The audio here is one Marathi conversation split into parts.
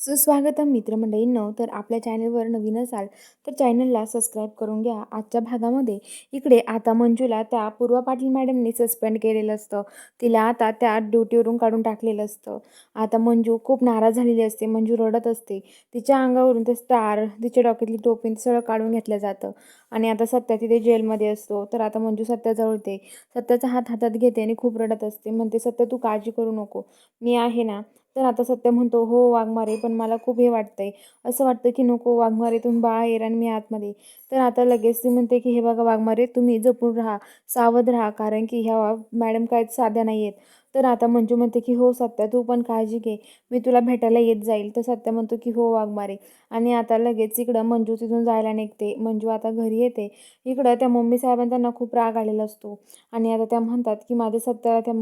सुस्वागतम मित्रमंडळींनो. तर आपल्या चॅनलवर नवीन असाल तर चॅनलला सबस्क्राईब करून घ्या. आजच्या भागामध्ये इकडे आता मंजूला त्या पूर्वा पाटील मॅडमनी सस्पेंड केलेलं असतं. तिला आता त्या ड्युटीवरून काढून टाकलेलं असतं. आता मंजू खूप नाराज झालेली असते. मंजू रडत असते. तिच्या अंगावरून ते स्टार, तिच्या डोक्यातली टोपी ते सगळं काढून घेतलं जातं आणि आता सत्या तिथे जेलमध्ये असतो. तर आता मंजू सत्याजवळ येते. सत्याचा हात हातात घेते आणि खूप रडत असते. म्हणते, सत्या तू काळजी करू नको, मी आहे ना. तर आता सत्य म्हणतो, हो वाघमारे, पण मला खूप हे वाटतंय, असं वाटतं की नको वाघमारे, तुम्ही बाहेर आणि मी आतमध्ये. तर आता लगेच ती म्हणते की हे बघा वाघमारे, तुम्ही जपून राहा, सावध राहा, कारण की ह्या मॅडम काय साध्या नाही आहेत. तर आता मंजू म्हणते की हो सत्या, तू पण काळजी घे, मी तुला भेटायला येत जाईल. तर सत्य म्हणतो की हो वाघमारे. आणि आता लगेच इकडं मंजू तिथून जायला निघते. मंजू आता घरी येते. इकडं त्या मम्मी साहेबांना त्यांना खूप राग आलेला असतो आणि आता त्या म्हणतात की माझ्या सत्याला त्या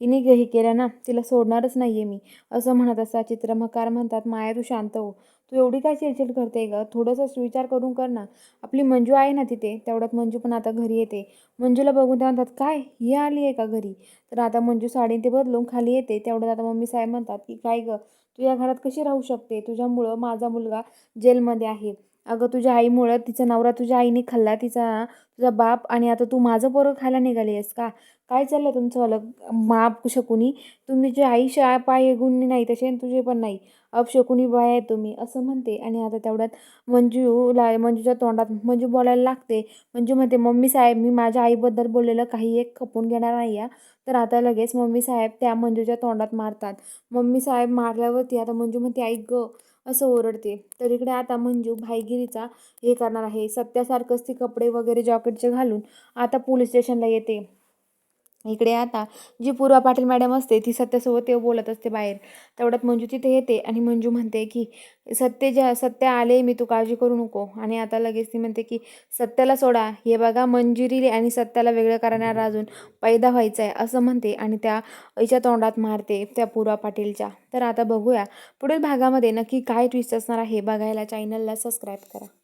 हिने हे केलं ना, तिला सोडणारच नाहीये मी, असं म्हणत असता. चित्रमकार म्हणतात, माया तू शांत हो, तू एवढी काय चिडचिड करते ग, थोडंसं विचार करून कर ना, आपली मंजू आहे ना तिथे. तेवढ्यात मंजू पण आता घरी येते. मंजूला बघून ते म्हणतात, काय ही आली आहे का घरी. तर आता मंजू साडी ते बदलून खाली येते. तेवढ्यात आता मम्मी साहेब म्हणतात की काय ग, तू या घरात कशी राहू शकते, तुझ्यामुळं माझा मुलगा जेलमध्ये आहे. अगं तुझ्या आईमुळं तिचा नवरा तुझ्या आईने खाल्ला, तुझा बाप, आणि आता तू माझं पोरं खायला निघाली आहेस का. काय चाललं तुमचं अलग माप शकुनी, तुम्ही जे आई पाय गुणी नाही तसे तुझे पण नाही, अपशकुनी बाय आहे तुम्ही, असं म्हणते. आणि आता तेवढ्यात मंजूच्या तोंडात मंजू बोलायला लागते. मंजू म्हणते, मम्मी साहेब, मी माझ्या आईबद्दल बोललेलं काही एक खपून घेणार नाही या. तर आता लगेच मम्मी साहेब त्या मंजूच्या तोंडात मारतात. मम्मी साहेब मारल्यावरती आता मंजू म्हणते, आई ग, असं ओरडते. तर इकडे आता मंजू भाईगिरीचा हे करणार आहे. सत्यासारखंच ती कपडे वगैरे जॉकेटचे घालून आता पोलीस स्टेशनला येते. इकडे आता जी पूर्वा पाटील मॅडम असते ती सत्यासोबत ते बोलत असते बाहेर. तेवढ्यात मंजू तिथे येते आणि मंजू म्हणते की सत्य आले मी, तू काळजी करू नको. आणि आता लगेच ती म्हणते की सत्याला सोडा, हे बघा मंजिरी आणि सत्याला वेगळं करणारा अजून पैदा व्हायचं आहे, असं म्हणते आणि त्या आईच्या तोंडात मारते त्या पूर्वा पाटीलच्या. तर आता बघूया पुढील भागामध्ये नक्की काय ट्विस्ट असणार आहे. बघायला चॅनलला सबस्क्राईब करा.